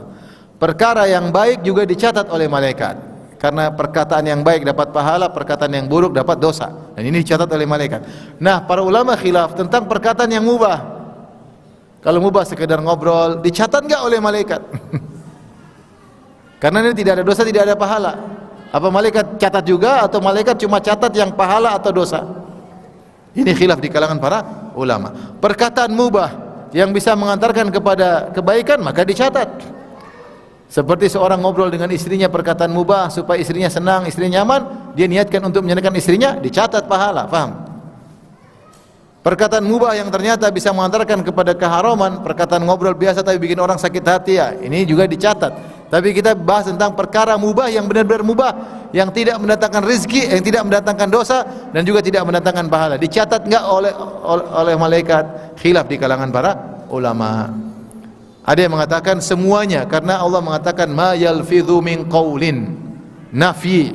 Perkara yang baik juga dicatat oleh malaikat. Karena perkataan yang baik dapat pahala, perkataan yang buruk dapat dosa. Dan ini dicatat oleh malaikat. Nah, para ulama khilaf tentang perkataan yang mubah. Kalau mubah sekedar ngobrol, dicatat enggak oleh malaikat? Karena ini tidak ada dosa, tidak ada pahala. Apa malaikat catat juga atau malaikat cuma catat yang pahala atau dosa? Ini khilaf di kalangan para ulama. Perkataan mubah yang bisa mengantarkan kepada kebaikan maka dicatat. Seperti seorang ngobrol dengan istrinya perkataan mubah supaya istrinya senang, istrinya nyaman, dia niatkan untuk menyenangkan istrinya, dicatat pahala, paham? Perkataan mubah yang ternyata bisa mengantarkan kepada keharaman, perkataan ngobrol biasa tapi bikin orang sakit hati, ya, ini juga dicatat. Tapi kita bahas tentang perkara mubah yang benar-benar mubah, yang tidak mendatangkan rezeki, yang tidak mendatangkan dosa dan juga tidak mendatangkan pahala. Dicatat enggak oleh malaikat? Khilaf di kalangan para ulama. Ada yang mengatakan semuanya, karena Allah mengatakan ma yalfidhu min qaulin, nafi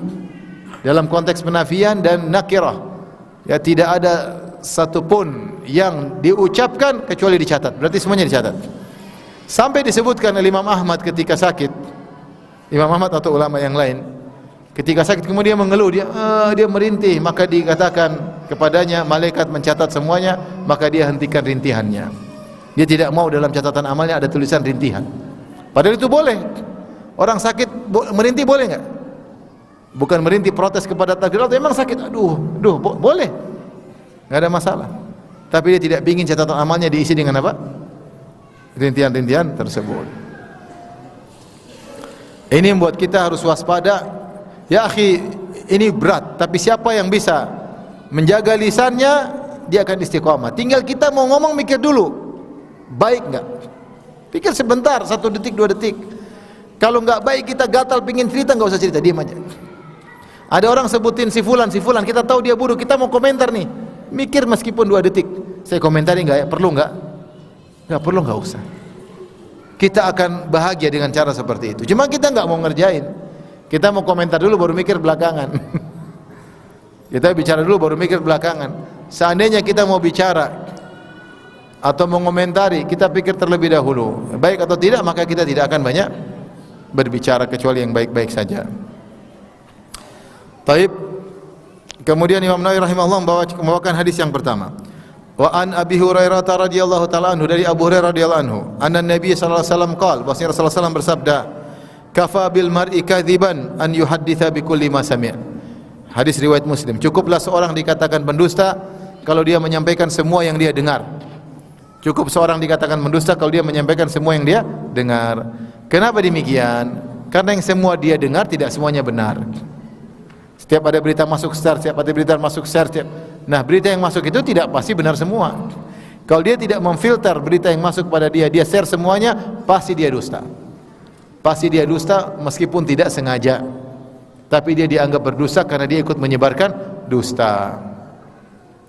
dalam konteks penafian dan nakirah. Ya, tidak ada satupun yang diucapkan kecuali dicatat. Berarti semuanya dicatat. Sampai disebutkan oleh Imam Ahmad ketika sakit, Imam Ahmad atau ulama yang lain, ketika sakit kemudian mengeluh, dia merintih, maka dikatakan kepadanya malaikat mencatat semuanya, maka dia hentikan rintihannya. Dia tidak mau dalam catatan amalnya ada tulisan rintihan. Padahal itu boleh. Orang sakit merintih boleh enggak? Bukan merintih protes kepada takdir Allah, memang sakit, boleh. Enggak ada masalah. Tapi dia tidak ingin catatan amalnya diisi dengan apa? Rintihan-rintihan tersebut. Ini membuat kita harus waspada. Ya akhi, ini berat, tapi siapa yang bisa menjaga lisannya, dia akan istiqamah. Tinggal kita mau ngomong mikir dulu, baik enggak? Pikir sebentar, 1 detik, 2 detik. Kalau enggak baik kita gatal pingin cerita, enggak usah cerita, diam aja. Ada orang sebutin si fulan, kita tahu dia buruk, kita mau komentar nih. Mikir meskipun 2 detik. Saya komentari enggak ya? Perlu enggak? Enggak perlu, enggak usah. Kita akan bahagia dengan cara seperti itu. Cuma kita enggak mau ngerjain. Kita mau komentar dulu baru mikir belakangan. Kita bicara dulu baru mikir belakangan. Seandainya kita mau bicara atau mengomentari, kita pikir terlebih dahulu baik atau tidak, maka kita tidak akan banyak berbicara kecuali yang baik-baik saja. Taib. Kemudian Imam Nawawi rahimahullah membawakan hadis yang pertama. Wa an Abi Hurairah radhiyallahu taala anhu, dari Abu Hurairah radhiyallahu anhu, anna Nabi sallallahu alaihi wasallam qaal, bahwasanya Rasulullah sallallahu alaihi wasallam bersabda, kafa bil mar'i kadziban an yuhadditsa bi kulli ma sami'. Hadis riwayat Muslim. Cukuplah seorang dikatakan pendusta kalau dia menyampaikan semua yang dia dengar. Cukup seorang dikatakan pendusta kalau dia menyampaikan semua yang dia dengar. Kenapa demikian? Karena yang semua dia dengar tidak semuanya benar. Setiap ada berita masuk share, setiap ada berita masuk share, nah berita yang masuk itu tidak pasti benar semua. Kalau dia tidak memfilter berita yang masuk pada dia share semuanya, pasti dia dusta. Pasti dia dusta meskipun tidak sengaja. Tapi dia dianggap berdusta karena dia ikut menyebarkan dusta.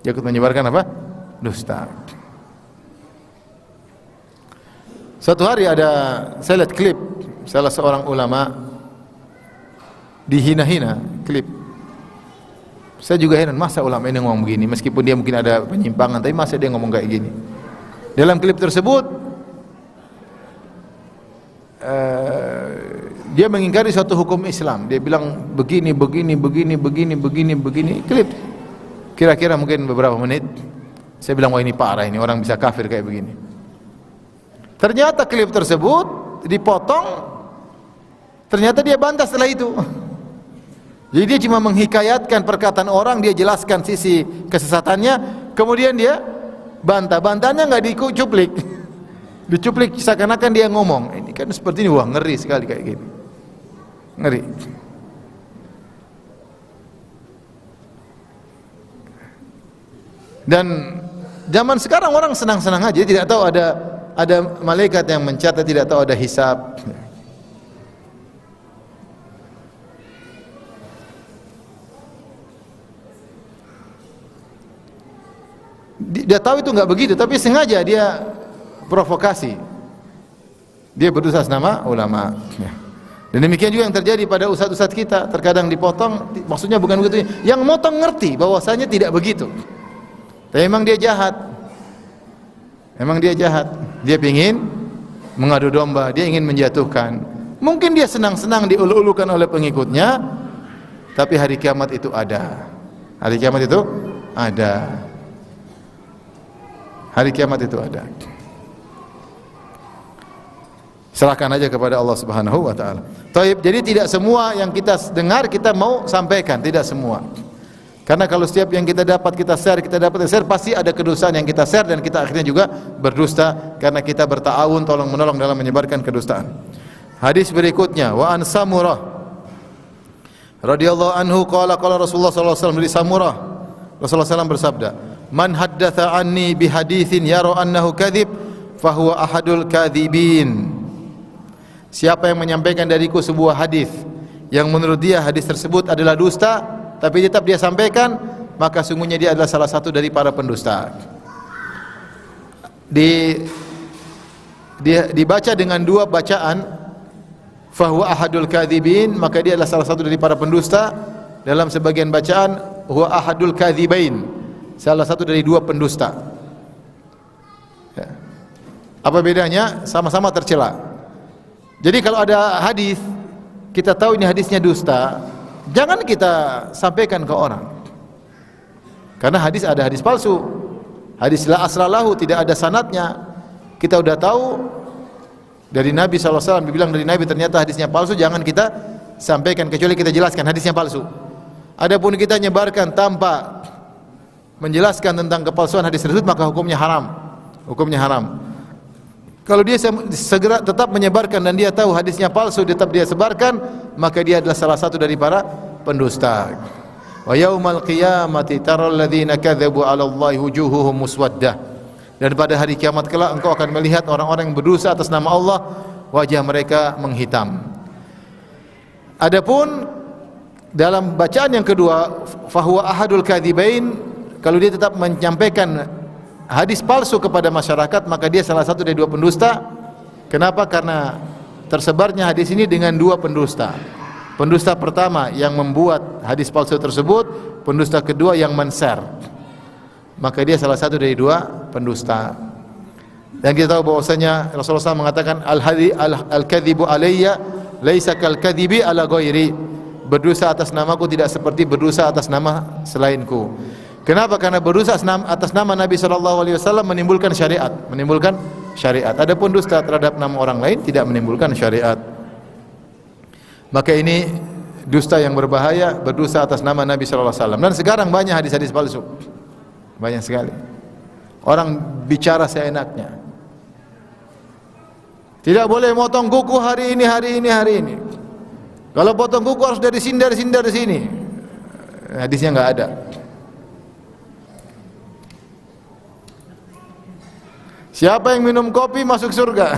Dia ikut menyebarkan apa? Dusta. Suatu hari saya lihat klip salah seorang ulama dihina-hina, klip. Saya juga heran, masa ulama ini ngomong begini, meskipun dia mungkin ada penyimpangan, tapi masa dia ngomong kayak gini. Dalam klip tersebut dia mengingkari suatu hukum Islam. Dia bilang begini. Klip kira-kira mungkin beberapa menit. Saya bilang, wah ini parah, ini orang bisa kafir kayak begini. Ternyata klip tersebut dipotong, ternyata dia bantah setelah itu. Jadi dia cuma menghikayatkan perkataan orang, dia jelaskan sisi kesesatannya, kemudian dia bantah. Bantahnya enggak dicuplik. Dicuplik seakan-akan dia ngomong. Ini kan seperti ini, wah ngeri sekali kayak gini. Ngeri. Dan zaman sekarang orang senang-senang aja, tidak tahu ada malaikat yang mencatat, tidak tahu ada hisab. Dia tahu itu enggak begitu, tapi sengaja dia provokasi. Dia berdusta atas nama ulama. Ya. Dan demikian juga yang terjadi pada ustaz-ustaz kita, terkadang dipotong, maksudnya bukan begitu. Yang motong ngerti bahwasanya tidak begitu. Tapi memang dia jahat. Memang dia jahat. Dia ingin mengadu domba, dia ingin menjatuhkan. Mungkin dia senang-senang diulu-ulukan oleh pengikutnya, tapi hari kiamat itu ada. Hari kiamat itu ada. Hari kiamat itu ada. Serahkan aja kepada Allah Subhanahu wa taala. Taib, jadi tidak semua yang kita dengar kita mau sampaikan, tidak semua. Karena kalau setiap yang kita dapat kita share, pasti ada kedustaan yang kita share dan kita akhirnya juga berdusta karena kita berta'awun tolong menolong dalam menyebarkan kedustaan. Hadis berikutnya, wa an Samurah radhiyallahu anhu qala Rasulullah sallallahu alaihi wasallam, dari Samurah Rasulullah sallallahu bersabda, "Man haddatsa anni bi haditsin yara annahu kadzib, fahuwa ahadul kadzibin." Siapa yang menyampaikan dariku sebuah hadis yang menurut dia hadis tersebut adalah dusta, tapi tetap dia sampaikan, maka sungguhnya dia adalah salah satu dari para pendusta. Dibaca dengan dua bacaan, fahuwa ahadul kadzibin, maka dia adalah salah satu dari para pendusta. Dalam sebagian bacaan, huwa ahadul kadzibain, salah satu dari dua pendusta. Ya. Apa bedanya? Sama-sama tercela. Jadi kalau ada hadis kita tahu ini hadisnya dusta, jangan kita sampaikan ke orang. Karena hadis ada hadis palsu. Hadis la asralahu, tidak ada sanadnya. Kita udah tahu dari Nabi SAW, dibilang dari Nabi, ternyata hadisnya palsu, jangan kita sampaikan kecuali kita jelaskan hadisnya palsu. Adapun kita nyebarkan tanpa menjelaskan tentang kepalsuan hadis tersebut, maka hukumnya haram. Hukumnya haram. Kalau dia segera tetap menyebarkan dan dia tahu hadisnya palsu, tetap dia sebarkan, maka dia adalah salah satu dari para pendusta. Wa yaumal qiyamati taral ladzina kadzabu 'ala Allahi wujuhuhum muswaddah. Dan pada hari kiamat kelak engkau akan melihat orang-orang yang berdosa atas nama Allah, wajah mereka menghitam. Adapun dalam bacaan yang kedua, fahuwa ahadul kadzibain, kalau dia tetap menyampaikan hadis palsu kepada masyarakat, maka dia salah satu dari dua pendusta. Kenapa? Karena tersebarnya hadis ini dengan dua pendusta. Pendusta pertama yang membuat hadis palsu tersebut, pendusta kedua yang men-share. Maka dia salah satu dari dua pendusta. Dan kita tahu bahwasanya Rasulullah SAW mengatakan al-kadzibu alayya laisa kal-kadzibi ala ghairi. Berdosa atas namaku tidak seperti berdosa atas nama selainku. Kenapa? Karena berdosa atas nama Nabi SAW menimbulkan syariat, Adapun dusta terhadap nama orang lain tidak menimbulkan syariat. Maka ini dusta yang berbahaya, berdosa atas nama Nabi SAW. Dan sekarang banyak hadis-hadis palsu, banyak sekali. Orang bicara seenaknya. Tidak boleh motong kuku hari ini. Kalau potong kuku harus dari sini. Hadisnya nggak ada. Siapa yang minum kopi masuk surga.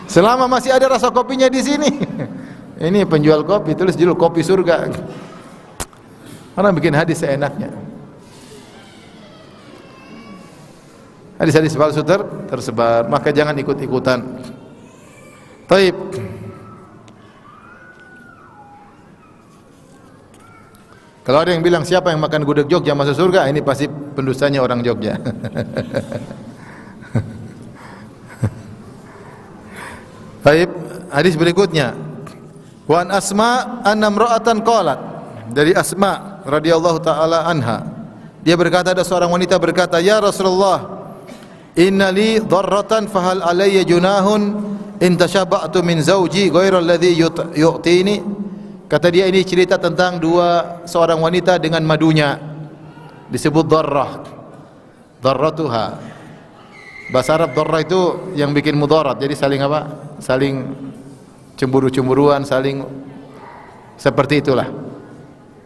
Selama masih ada rasa kopinya di sini. Ini penjual kopi, tulis judul kopi surga. Orang bikin hadis seenaknya. Hadis-hadis palsu tersebar, maka jangan ikut-ikutan. Taib. Kalau ada yang bilang siapa yang makan gudeg Jogja masuk surga, ini pasti pendustanya orang Jogja. Baik, hadis berikutnya. Wa an Asma anna imra'atan qalat, dari Asma radhiyallahu taala anha. Dia berkata, ada seorang wanita berkata, "Ya Rasulullah, inna li dharratan fahal alayya junahun in tashabba'tu min zawji ghayra alladhi yu'tini?" Kata dia, ini cerita tentang seorang wanita dengan madunya, disebut dharrah, dharratuha. Bahasa Arab dharrah itu yang bikin mudarat, jadi saling apa? Saling cemburu-cemburuan, saling seperti itulah.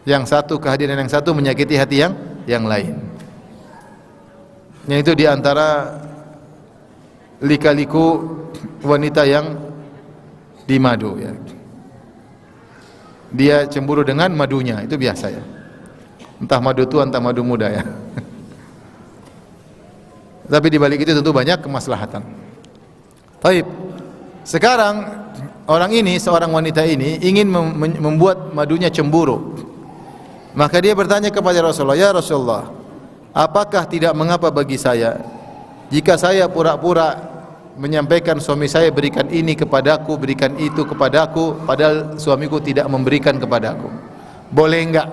Yang satu kehadiran yang satu menyakiti hati yang lain. Yang itu diantara lika-liku wanita yang dimadu, ya. Dia cemburu dengan madunya, itu biasa, ya. Entah madu tua, entah madu muda, ya. Tapi di balik itu tentu banyak kemaslahatan. Baik. Sekarang orang ini, seorang wanita ini ingin membuat madunya cemburu. Maka dia bertanya kepada Rasulullah, "Ya Rasulullah, apakah tidak mengapa bagi saya jika saya pura-pura menyampaikan suami saya berikan ini kepadaku, berikan itu kepadaku, padahal suamiku tidak memberikan kepadaku? Boleh enggak?"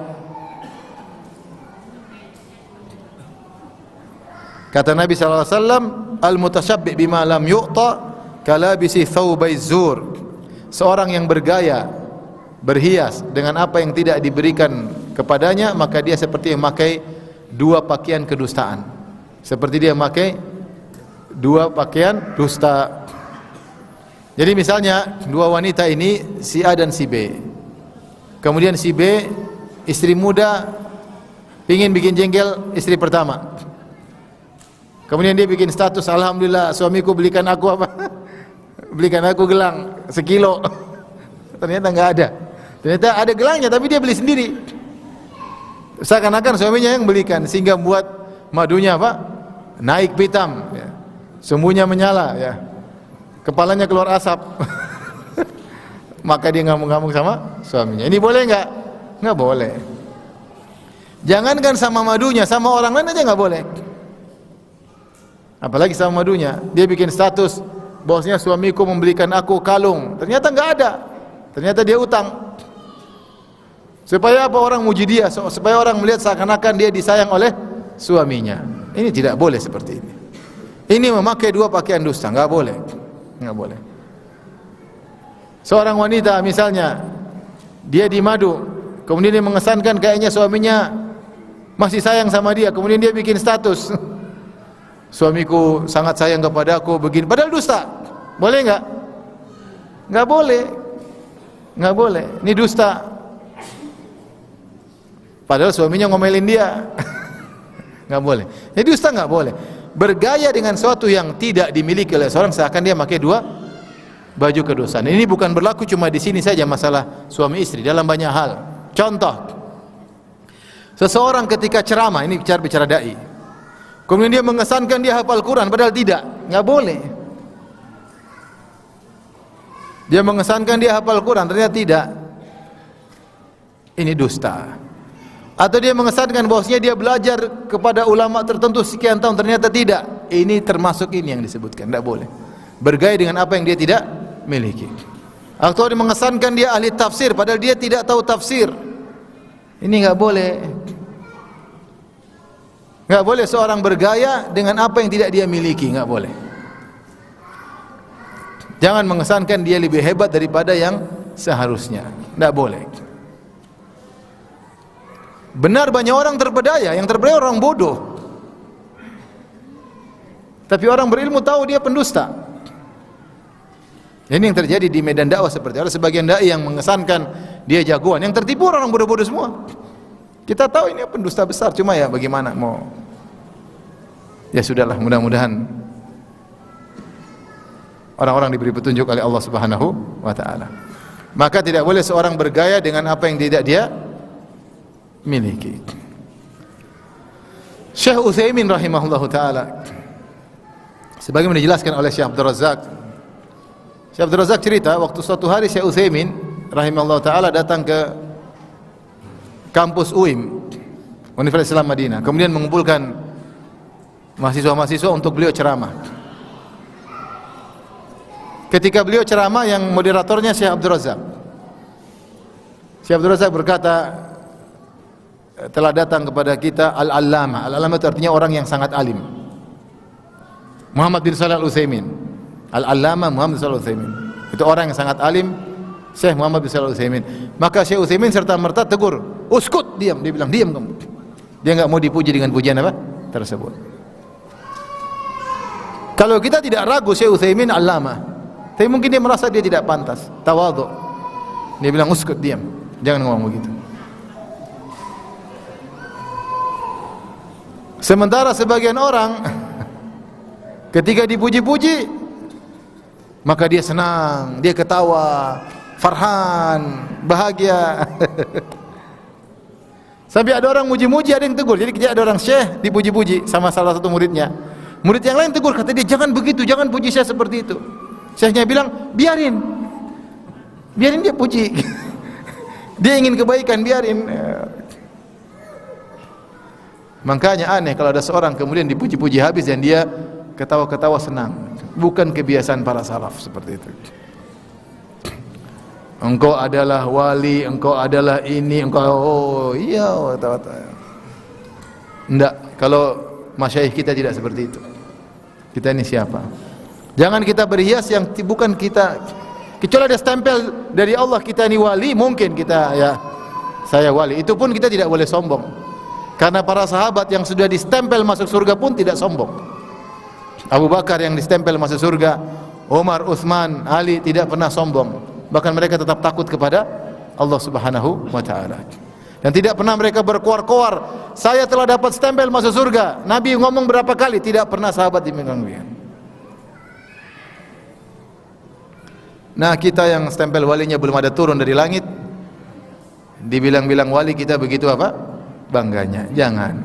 Kata Nabi sallallahu alaihi wasallam, "Al-mutasyabbi' bima lam yu'ta kalabisi thawbai zur." Seorang yang bergaya, berhias dengan apa yang tidak diberikan kepadanya, maka dia seperti yang memakai dua pakaian kedustaan. Seperti dia memakai dua pakaian dusta. Jadi misalnya dua wanita ini, si A dan si B. Kemudian si B, istri muda, ingin bikin jengkel istri pertama. Kemudian dia bikin status, "Alhamdulillah suamiku belikan aku apa? Belikan aku gelang 1 kilo." Ternyata enggak ada. Ternyata ada gelangnya tapi dia beli sendiri. Seakan-akan suaminya yang belikan, sehingga membuat madunya apa? Naik pitam, ya. Sumbunya menyala, ya. Kepalanya keluar asap. Maka dia ngamuk-ngamuk sama suaminya. Ini boleh enggak? Enggak boleh. Jangankan sama madunya, sama orang lain aja enggak boleh. Apalagi sama madunya. Dia bikin status, "Bosnya suamiku membelikan aku kalung." Ternyata enggak ada. Ternyata dia utang. Supaya apa? Orang muji dia, supaya orang melihat seakan-akan dia disayang oleh suaminya. Ini tidak boleh seperti ini. Ini memakai dua pakaian dusta, enggak boleh. Enggak boleh. Seorang wanita misalnya, dia di madu, kemudian dia mengesankan kayaknya suaminya masih sayang sama dia, kemudian dia bikin status, "Suamiku sangat sayang kepadaku begini," padahal dusta. Boleh enggak? Enggak boleh. Enggak boleh. Ini dusta. Padahal suaminya ngomelin dia. Enggak boleh. Jadi dusta enggak boleh. Bergaya dengan sesuatu yang tidak dimiliki oleh seorang seakan dia pakai dua baju kedustaan. Ini bukan berlaku cuma di sini saja masalah suami istri, dalam banyak hal. Contoh, seseorang ketika ceramah, ini bicara dai, kemudian dia mengesankan dia hafal Quran, padahal tidak, nggak boleh. Dia mengesankan dia hafal Quran, ternyata tidak. Ini dusta. Atau dia mengesankan bahwasanya dia belajar kepada ulama tertentu sekian tahun, ternyata tidak. Ini termasuk ini yang disebutkan, tidak boleh. Bergaya dengan apa yang dia tidak miliki. Atau dia mengesankan dia ahli tafsir, padahal dia tidak tahu tafsir. Ini nggak boleh. Nggak boleh seorang bergaya dengan apa yang tidak dia miliki, nggak boleh. Jangan mengesankan dia lebih hebat daripada yang seharusnya, nggak boleh. Benar banyak orang terpedaya, yang terpedaya orang bodoh. Tapi orang berilmu tahu dia pendusta. Ini yang terjadi di medan dakwah seperti ada sebagian dai yang mengesankan dia jagoan, yang tertipu orang bodoh-bodoh semua. Kita tahu ini pendusta besar, cuma ya bagaimana mau. Ya sudahlah, mudah-mudahan orang-orang diberi petunjuk oleh Allah Subhanahu wa taala. Maka tidak boleh seorang bergaya dengan apa yang tidak dia miliki. Syekh Utsaimin rahimahullahu taala sebagaimana dijelaskan oleh Syekh Abdul Razak. Syekh Abdul Razak cerita waktu suatu hari Syekh Utsaimin rahimahullahu taala datang ke kampus UIM, Universitas Islam Madinah, kemudian mengumpulkan mahasiswa-mahasiswa untuk beliau ceramah. Ketika beliau ceramah, yang moderatornya Syekh Abdul Razak. Syekh Abdul Razak berkata, telah datang kepada kita Al-Allamah. Al-Allamah itu artinya orang yang sangat alim. Muhammad bin Shalih Al-Utsaimin. Al-Allamah Muhammad bin Shalih Al-Utsaimin. Itu orang yang sangat alim, Syekh Muhammad bin Shalih Al-Utsaimin. Maka Syekh Utsaimin serta merta tegur, "Uskut, diam." Dia bilang, "Diam kamu." Dia enggak mau dipuji dengan pujian apa? Tersebut. Kalau kita tidak ragu Syekh Utsaimin Allamah, tapi mungkin dia merasa dia tidak pantas, tawadhu. Dia bilang, "Uskut, diam. Jangan ngomong begitu." Sementara sebagian orang ketika dipuji-puji maka dia senang, dia ketawa, farhan, bahagia. Sampai ada orang muji-muji, ada yang tegur. Jadi ada orang syekh dipuji-puji sama salah satu muridnya. Murid yang lain tegur, kata dia, jangan begitu, jangan puji saya seperti itu. Syekhnya bilang, biarin dia puji. Dia ingin kebaikan, biarin. Makanya aneh kalau ada seorang kemudian dipuji-puji habis dan dia ketawa-ketawa senang. Bukan kebiasaan para salaf seperti itu. Engkau adalah wali, engkau adalah ini, engkau, oh iya, tawa-tawa. Enggak, kalau masyayikh kita tidak seperti itu. Kita ini siapa? Jangan kita berhias yang bukan kita. Kecuali ada stempel dari Allah, kita ini wali, mungkin kita, ya, saya wali. Itu pun kita tidak boleh sombong. Karena para sahabat yang sudah distempel masuk surga pun tidak sombong. Abu Bakar yang distempel masuk surga, Umar, Utsman, Ali tidak pernah sombong. Bahkan mereka tetap takut kepada Allah Subhanahu wa taala. Dan tidak pernah mereka berkoar-koar, saya telah dapat stempel masuk surga. Nabi ngomong berapa kali, tidak pernah sahabat dimegang. Nah, kita yang stempel walinya belum ada turun dari langit, dibilang-bilang wali, kita begitu apa? Bangganya. Jangan.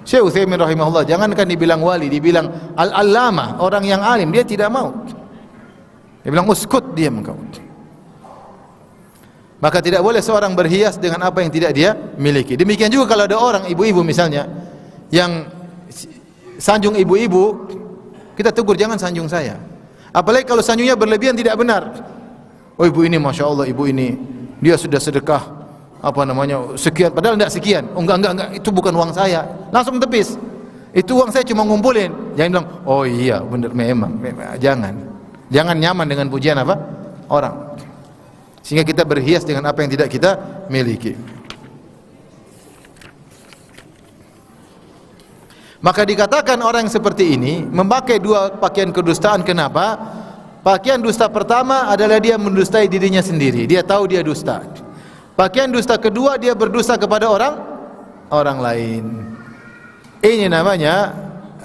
Syekh Utsaimin rahimahullah, jangankan dibilang wali, dibilang al-allamah, orang yang alim, dia tidak mau. Dia bilang, uskut, diam engkau. Maka tidak boleh seorang berhias dengan apa yang tidak dia miliki. Demikian juga kalau ada orang, ibu-ibu misalnya, yang sanjung ibu-ibu, kita tegur, jangan sanjung saya. Apalagi kalau sanjungnya berlebihan, tidak benar. Oh, ibu ini masya Allah, ibu ini dia sudah sedekah apa namanya sekian, padahal tidak sekian. Oh enggak, itu bukan uang saya. Langsung tepis. Itu uang saya cuma ngumpulin. Jangan bilang, oh iya benar, memang. Jangan nyaman dengan pujian apa? Orang. Sehingga kita berhias dengan apa yang tidak kita miliki. Maka dikatakan orang yang seperti ini memakai dua pakaian kedustaan. Kenapa? Pakaian dusta pertama adalah dia mendustai dirinya sendiri. Dia tahu dia dusta. Pakaian dusta kedua, dia berdusta kepada orang lain. Ini namanya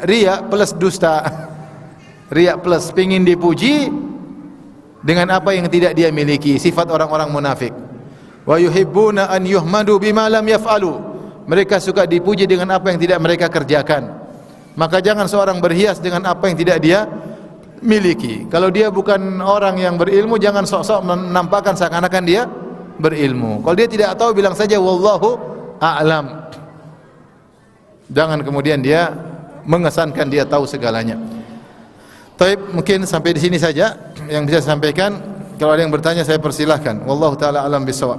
riya plus dusta. Riya plus pengin dipuji dengan apa yang tidak dia miliki. Sifat orang-orang munafik. Wa yuhibbuna an yuhmadu bima lam yaf'alu. Mereka suka dipuji dengan apa yang tidak mereka kerjakan. Maka jangan seorang berhias dengan apa yang tidak dia miliki. Kalau dia bukan orang yang berilmu, jangan sok-sok menampakkan seakan-akan dia berilmu. Kalau dia tidak tahu, bilang saja wallahu a'lam. Jangan kemudian dia mengesankan dia tahu segalanya. Taib, mungkin sampai di sini saja yang bisa saya sampaikan. Kalau ada yang bertanya, saya persilahkan. Wallahu taala alam bisawab.